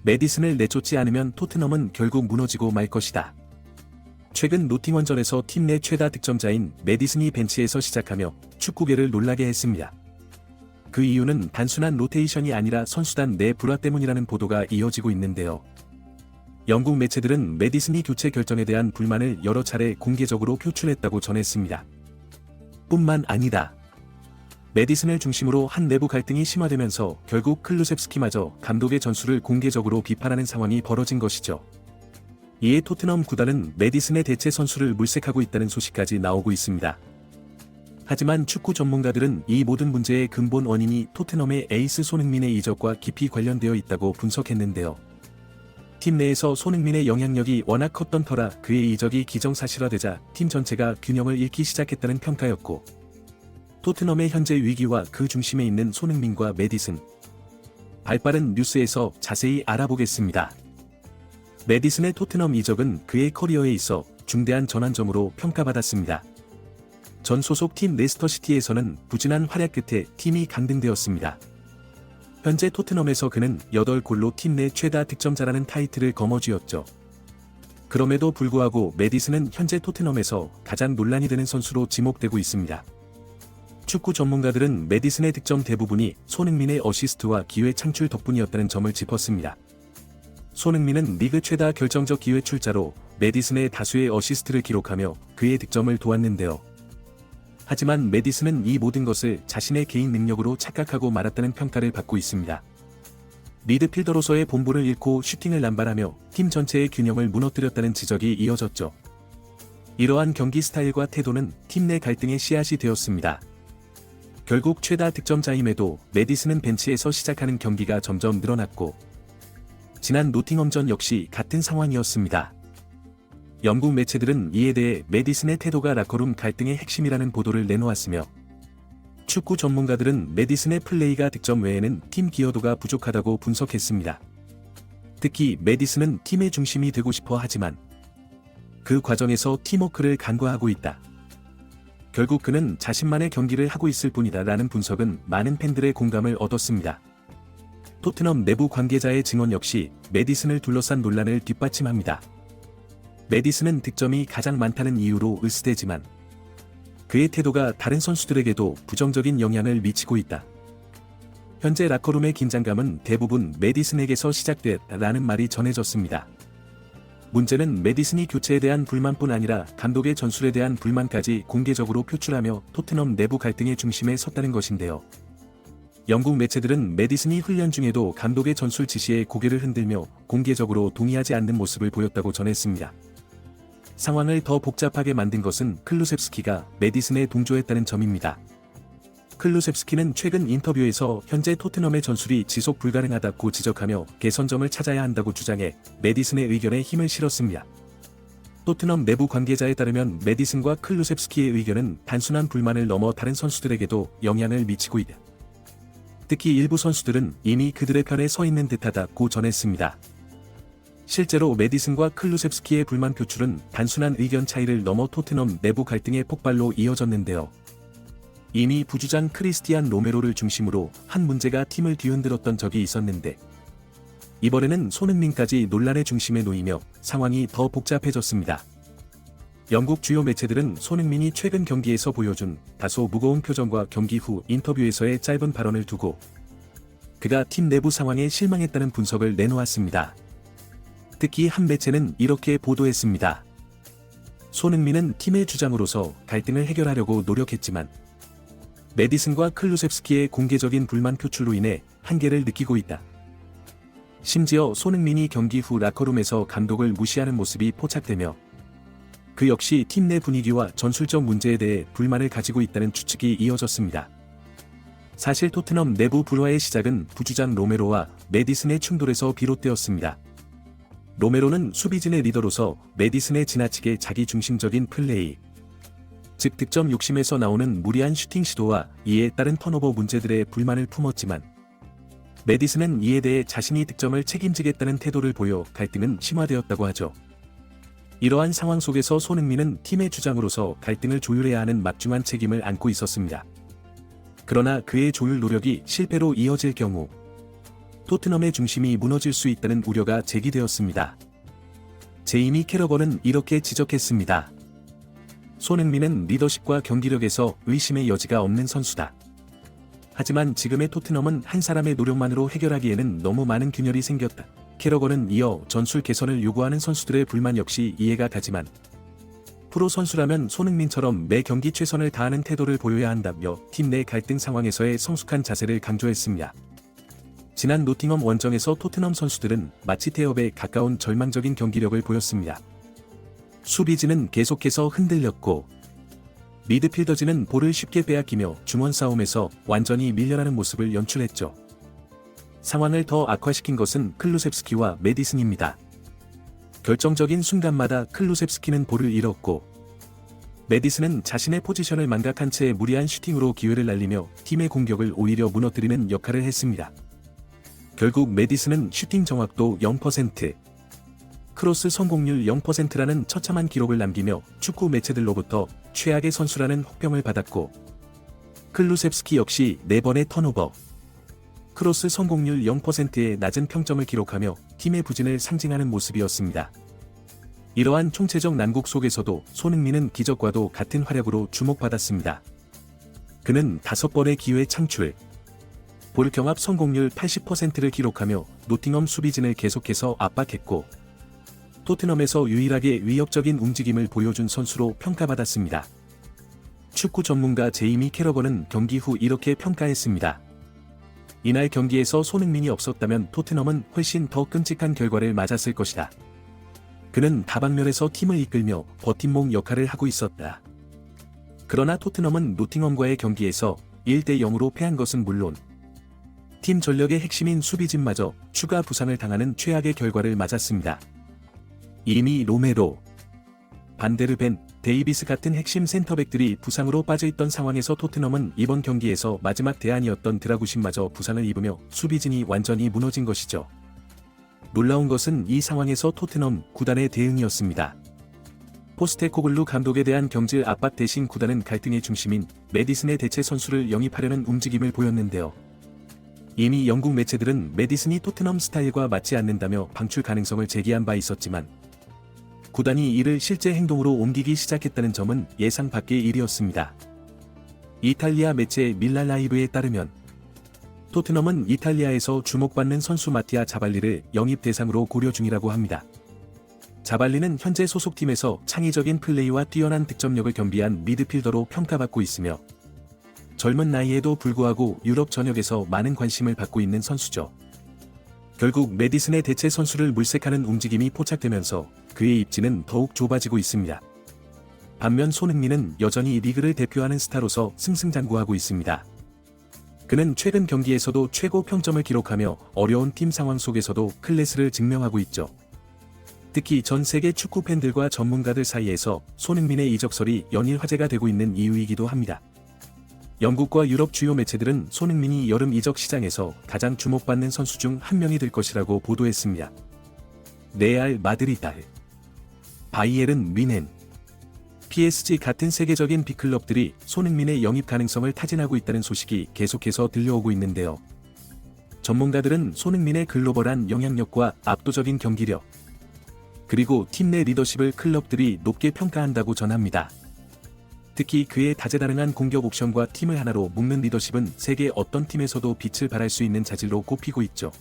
메디슨을 내쫓지 않으면 토트넘은 결국 무너지고 말 것이다. 최근 노팅엄전에서 팀 내 최다 득점자인 메디슨이 벤치에서 시작하며 축구계를 놀라게 했습니다. 그 이유는 단순한 로테이션이 아니라 선수단 내 불화 때문이라는 보도가 이어지고 있는데요. 영국 매체들은 메디슨이 교체 결정에 대한 불만을 여러 차례 공개적으로 표출했다고 전했습니다. 뿐만 아니다. 메디슨을 중심으로 한 내부 갈등이 심화되면서 결국 클루셉스키마저 감독의 전술을 공개적으로 비판하는 상황이 벌어진 것이죠. 이에 토트넘 구단은 메디슨의 대체 선수를 물색하고 있다는 소식까지 나오고 있습니다. 하지만 축구 전문가들은 이 모든 문제의 근본 원인이 토트넘의 에이스 손흥민의 이적과 깊이 관련되어 있다고 분석했는데요. 팀 내에서 손흥민의 영향력이 워낙 컸던 터라 그의 이적이 기정사실화되자 팀 전체가 균형을 잃기 시작했다는 평가였고, 토트넘의 현재 위기와 그 중심에 있는 손흥민과 메디슨. 발빠른 뉴스에서 자세히 알아보겠습니다. 메디슨의 토트넘 이적은 그의 커리어에 있어 중대한 전환점으로 평가받았습니다. 전 소속 팀 레스터시티에서는 부진한 활약 끝에 팀이 강등되었습니다. 현재 토트넘에서 그는 8골로 팀 내 최다 득점자라는 타이틀을 거머쥐었죠. 그럼에도 불구하고 메디슨은 현재 토트넘에서 가장 논란이 되는 선수로 지목되고 있습니다. 축구 전문가들은 메디슨의 득점 대부분이 손흥민의 어시스트와 기회 창출 덕분이었다는 점을 짚었습니다. 손흥민은 리그 최다 결정적 기회 출자로 메디슨의 다수의 어시스트를 기록하며 그의 득점을 도왔는데요. 하지만 메디슨은 이 모든 것을 자신의 개인 능력으로 착각하고 말았다는 평가를 받고 있습니다. 미드필더로서의 본분을 잃고 슈팅을 남발하며 팀 전체의 균형을 무너뜨렸다는 지적이 이어졌죠. 이러한 경기 스타일과 태도는 팀 내 갈등의 씨앗이 되었습니다. 결국 최다 득점자임에도 메디슨은 벤치에서 시작하는 경기가 점점 늘어났고, 지난 노팅엄전 역시 같은 상황이었습니다. 영국 매체들은 이에 대해 메디슨의 태도가 라커룸 갈등의 핵심이라는 보도를 내놓았으며, 축구 전문가들은 메디슨의 플레이가 득점 외에는 팀 기여도가 부족하다고 분석했습니다. 특히 메디슨은 팀의 중심이 되고 싶어 하지만 그 과정에서 팀워크를 간과하고 있다. 결국 그는 자신만의 경기를 하고 있을 뿐이다 라는 분석은 많은 팬들의 공감을 얻었습니다. 토트넘 내부 관계자의 증언 역시 메디슨을 둘러싼 논란을 뒷받침합니다. 메디슨은 득점이 가장 많다는 이유로 으스대지만 그의 태도가 다른 선수들에게도 부정적인 영향을 미치고 있다. 현재 라커룸의 긴장감은 대부분 메디슨에게서 시작됐다라는 말이 전해졌습니다. 문제는 메디슨이 교체에 대한 불만뿐 아니라 감독의 전술에 대한 불만까지 공개적으로 표출하며 토트넘 내부 갈등의 중심에 섰다는 것인데요. 영국 매체들은 메디슨이 훈련 중에도 감독의 전술 지시에 고개를 흔들며 공개적으로 동의하지 않는 모습을 보였다고 전했습니다. 상황을 더 복잡하게 만든 것은 클루셉스키가 메디슨에 동조했다는 점입니다. 클루셉스키는 최근 인터뷰에서 현재 토트넘의 전술이 지속 불가능하다고 지적하며 개선점을 찾아야 한다고 주장해 메디슨의 의견에 힘을 실었습니다. 토트넘 내부 관계자에 따르면 메디슨과 클루셉스키의 의견은 단순한 불만을 넘어 다른 선수들에게도 영향을 미치고 있다. 특히 일부 선수들은 이미 그들의 편에 서 있는 듯하다고 전했습니다. 실제로 메디슨과 클루셉스키의 불만 표출은 단순한 의견 차이를 넘어 토트넘 내부 갈등의 폭발로 이어졌는데요. 이미 부주장 크리스티안 로메로를 중심으로 한 문제가 팀을 뒤흔들었던 적이 있었는데, 이번에는 손흥민까지 논란의 중심에 놓이며 상황이 더 복잡해졌습니다. 영국 주요 매체들은 손흥민이 최근 경기에서 보여준 다소 무거운 표정과 경기 후 인터뷰에서의 짧은 발언을 두고 그가 팀 내부 상황에 실망했다는 분석을 내놓았습니다. 특히 한 매체는 이렇게 보도했습니다. 손흥민은 팀의 주장으로서 갈등을 해결하려고 노력했지만 메디슨과 클루셉스키의 공개적인 불만 표출로 인해 한계를 느끼고 있다. 심지어 손흥민이 경기 후 라커룸에서 감독을 무시하는 모습이 포착되며 그 역시 팀 내 분위기와 전술적 문제에 대해 불만을 가지고 있다는 추측이 이어졌습니다. 사실 토트넘 내부 불화의 시작은 부주장 로메로와 메디슨의 충돌에서 비롯되었습니다. 로메로는 수비진의 리더로서 메디슨의 지나치게 자기중심적인 플레이, 즉 득점 욕심에서 나오는 무리한 슈팅 시도와 이에 따른 턴오버 문제들에 불만을 품었지만, 메디슨은 이에 대해 자신이 득점을 책임지겠다는 태도를 보여 갈등은 심화되었다고 하죠. 이러한 상황 속에서 손흥민은 팀의 주장으로서 갈등을 조율해야 하는 막중한 책임을 안고 있었습니다. 그러나 그의 조율 노력이 실패로 이어질 경우 토트넘의 중심이 무너질 수 있다는 우려가 제기되었습니다. 제이미 캐러건은 이렇게 지적했습니다. 손흥민은 리더십과 경기력에서 의심의 여지가 없는 선수다. 하지만 지금의 토트넘은 한 사람의 노력만으로 해결하기에는 너무 많은 균열이 생겼다. 캐러건은 이어 전술 개선을 요구하는 선수들의 불만 역시 이해가 가지만 프로 선수라면 손흥민처럼 매 경기 최선을 다하는 태도를 보여야 한다며 팀 내 갈등 상황에서의 성숙한 자세를 강조했습니다. 지난 노팅엄 원정에서 토트넘 선수들은 마치 태업에 가까운 절망적인 경기력을 보였습니다. 수비진은 계속해서 흔들렸고 미드필더진은 볼을 쉽게 빼앗기며 중원 싸움에서 완전히 밀려나는 모습을 연출했죠. 상황을 더 악화시킨 것은 클루셉스키와 메디슨입니다. 결정적인 순간마다 클루셉스키는 볼을 잃었고 메디슨은 자신의 포지션을 망각한 채 무리한 슈팅으로 기회를 날리며 팀의 공격을 오히려 무너뜨리는 역할을 했습니다. 결국 메디슨은 슈팅 정확도 0%, 크로스 성공률 0%라는 처참한 기록을 남기며 축구 매체들로부터 최악의 선수라는 혹평을 받았고 클루셉스키 역시 4번의 턴오버, 크로스 성공률 0%의 낮은 평점을 기록하며 팀의 부진을 상징하는 모습이었습니다. 이러한 총체적 난국 속에서도 손흥민은 기적과도 같은 활약으로 주목받았습니다. 그는 5번의 기회 창출, 볼 경합 성공률 80%를 기록하며 노팅엄 수비진을 계속해서 압박했고 토트넘에서 유일하게 위협적인 움직임을 보여준 선수로 평가받았습니다. 축구 전문가 제이미 캐러건은 경기 후 이렇게 평가했습니다. 이날 경기에서 손흥민이 없었다면 토트넘은 훨씬 더 끔찍한 결과를 맞았을 것이다. 그는 다방면에서 팀을 이끌며 버팀목 역할을 하고 있었다. 그러나 토트넘은 노팅엄과의 경기에서 1대0으로 패한 것은 물론 팀 전력의 핵심인 수비진마저 추가 부상을 당하는 최악의 결과를 맞았습니다. 이미 로메로, 반데르벤, 데이비스 같은 핵심 센터백들이 부상으로 빠져있던 상황에서 토트넘은 이번 경기에서 마지막 대안이었던 드라구신마저 부상을 입으며 수비진이 완전히 무너진 것이죠. 놀라운 것은 이 상황에서 토트넘 구단의 대응이었습니다. 포스테코글루 감독에 대한 경질 압박 대신 구단은 갈등의 중심인 메디슨의 대체 선수를 영입하려는 움직임을 보였는데요. 이미 영국 매체들은 메디슨이 토트넘 스타일과 맞지 않는다며 방출 가능성을 제기한 바 있었지만 구단이 이를 실제 행동으로 옮기기 시작했다는 점은 예상 밖의 일이었습니다. 이탈리아 매체 밀라라이브에 따르면 토트넘은 이탈리아에서 주목받는 선수 마티아 자발리를 영입 대상으로 고려 중이라고 합니다. 자발리는 현재 소속팀에서 창의적인 플레이와 뛰어난 득점력을 겸비한 미드필더로 평가받고 있으며 젊은 나이에도 불구하고 유럽 전역에서 많은 관심을 받고 있는 선수죠. 결국 메디슨의 대체 선수를 물색하는 움직임이 포착되면서 그의 입지는 더욱 좁아지고 있습니다. 반면 손흥민은 여전히 리그를 대표하는 스타로서 승승장구하고 있습니다. 그는 최근 경기에서도 최고 평점을 기록하며 어려운 팀 상황 속에서도 클래스를 증명하고 있죠. 특히 전 세계 축구 팬들과 전문가들 사이에서 손흥민의 이적설이 연일 화제가 되고 있는 이유이기도 합니다. 영국과 유럽 주요 매체들은 손흥민이 여름 이적 시장에서 가장 주목받는 선수 중 한 명이 될 것이라고 보도했습니다. 레알 마드리드, 바이에른 뮌헨, PSG 같은 세계적인 빅클럽들이 손흥민의 영입 가능성을 타진하고 있다는 소식이 계속해서 들려오고 있는데요. 전문가들은 손흥민의 글로벌한 영향력과 압도적인 경기력, 그리고 팀 내 리더십을 클럽들이 높게 평가한다고 전합니다. 특히 그의 다재다능한 공격 옵션과 팀을 하나로 묶는 리더십은 세계 어떤 팀에서도 빛을 발할 수 있는 자질로 꼽히고 있죠.